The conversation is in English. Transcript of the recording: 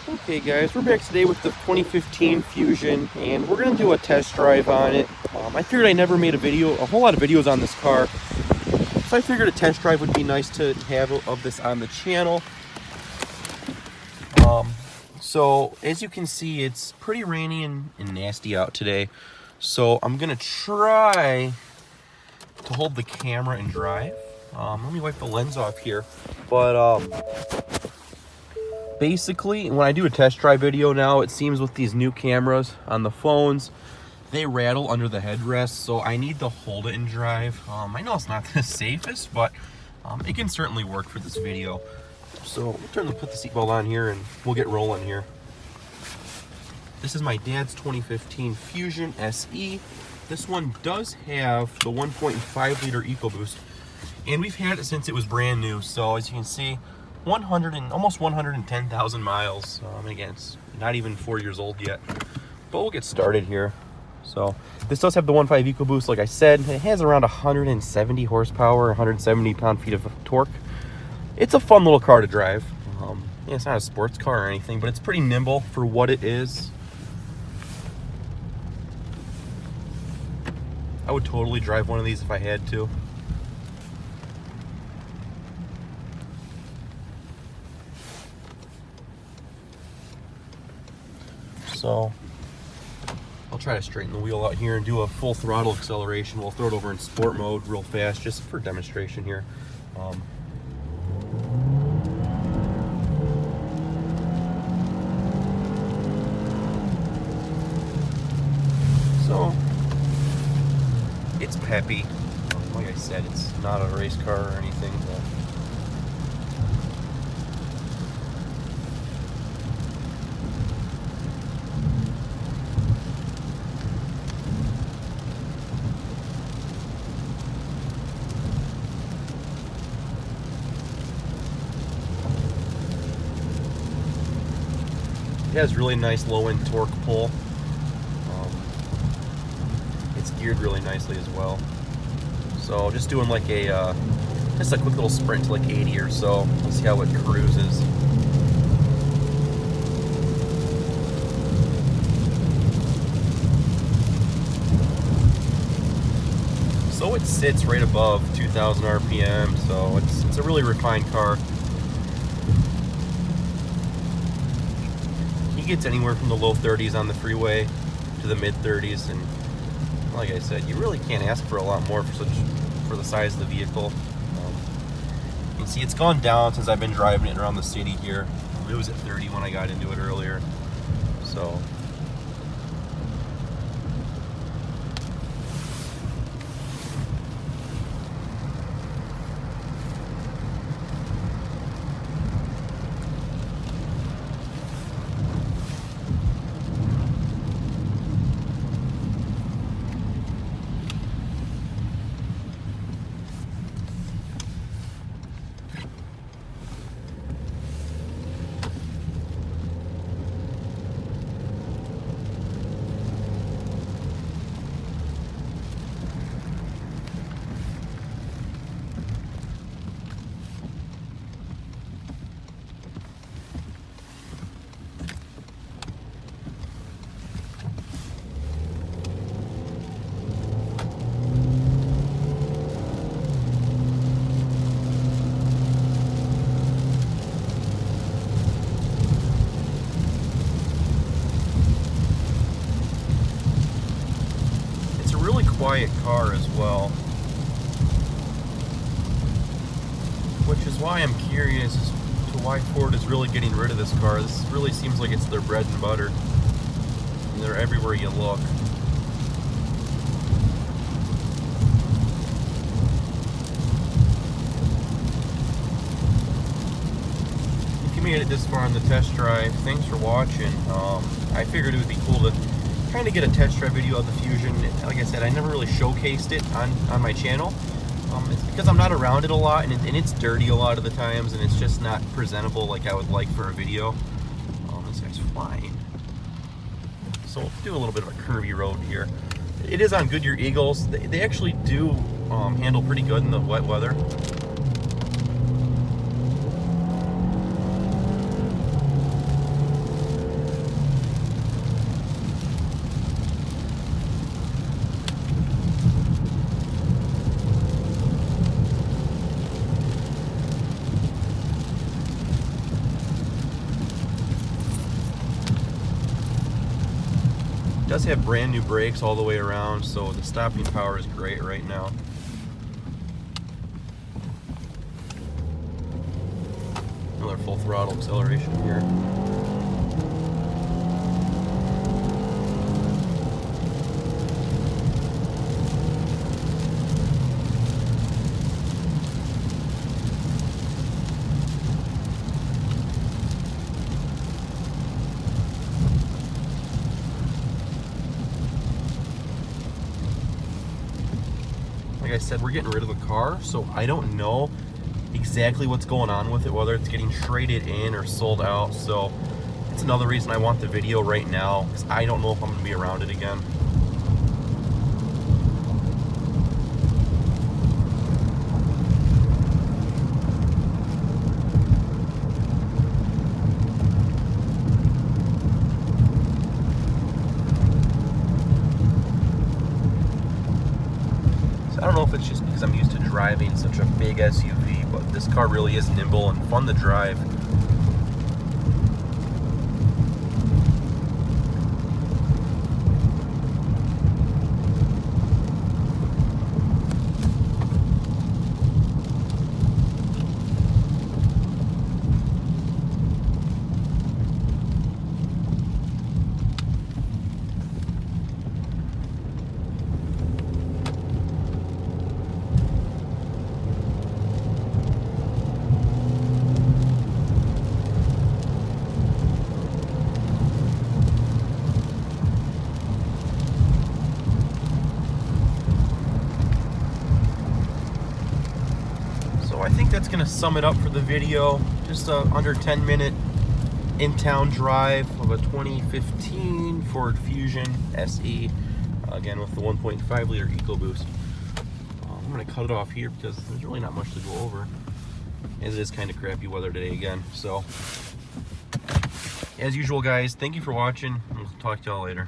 Okay guys, we're back today with the 2015 Fusion and we're going to do a test drive on it. I figured I never made a whole lot of videos on this car, so I figured a test drive would be nice to have of this on the channel. So as you can see, it's pretty rainy and nasty out today, so I'm going to try to hold the camera and drive. Let me wipe the lens off here, but basically, when I do a test drive video now, it seems with these new cameras on the phones, they rattle under the headrest, so I need to hold it and drive. I know it's not the safest, but it can certainly work for this video. So we'll put the seatbelt on here and we'll get rolling here. This is my dad's 2015 Fusion SE. This one does have the 1.5 liter EcoBoost, and we've had it since it was brand new. So as you can see, almost 110,000 miles. Again, it's not even 4 years old yet, but we'll get started here. So this does have the 1.5 EcoBoost, like I said. It has around 170 horsepower, 170 pound-feet of torque. It's a fun little car to drive. Yeah, it's not a sports car or anything, but it's pretty nimble for what it is. I would totally drive one of these if I had to. So I'll try to straighten the wheel out here and do a full throttle acceleration. We'll throw it over in sport mode real fast just for demonstration here. So it's peppy. Like I said, it's not a race car or anything, but it has really nice low-end torque pull. It's geared really nicely as well. So just doing like just a quick little sprint to like 80 or so. Let's see how it cruises. So it sits right above 2,000 RPM, so it's a really refined car. He gets anywhere from the low 30s on the freeway to the mid 30s, and like I said, you really can't ask for a lot more for the size of the vehicle. You can see it's gone down since I've been driving it around the city here. It was at 30 when I got into it earlier. So really quiet car as well, which is why I'm curious as to why Ford is really getting rid of this car. This really seems like it's their bread and butter, and they're everywhere you look. If you made it this far on the test drive, thanks for watching. I figured it would be cool to kind of get a test drive video of the Fusion. Like I said, I never really showcased it on my channel. It's because I'm not around it a lot, and it's dirty a lot of the times, and it's just not presentable like I would like for a video. This guy's flying. So we'll do a little bit of a curvy road here. It is on Goodyear Eagles. They actually do handle pretty good in the wet weather. does have brand new brakes all the way around, so the stopping power is great right now. Another full throttle acceleration here. Like I said, we're getting rid of the car, so I don't know exactly what's going on with it, whether it's getting traded in or sold out. So it's another reason I want the video right now, because I don't know if I'm going to be around it again. I don't know if it's just because I'm used to driving such a big SUV, but this car really is nimble and fun to drive. I think that's going to sum it up for the video. Just a under 10-minute in-town drive of a 2015 Ford Fusion SE, again with the 1.5 liter EcoBoost. I'm going to cut it off here because there's really not much to go over, as it is kind of crappy weather today again. So as usual, guys, thank you for watching. We'll talk to y'all later.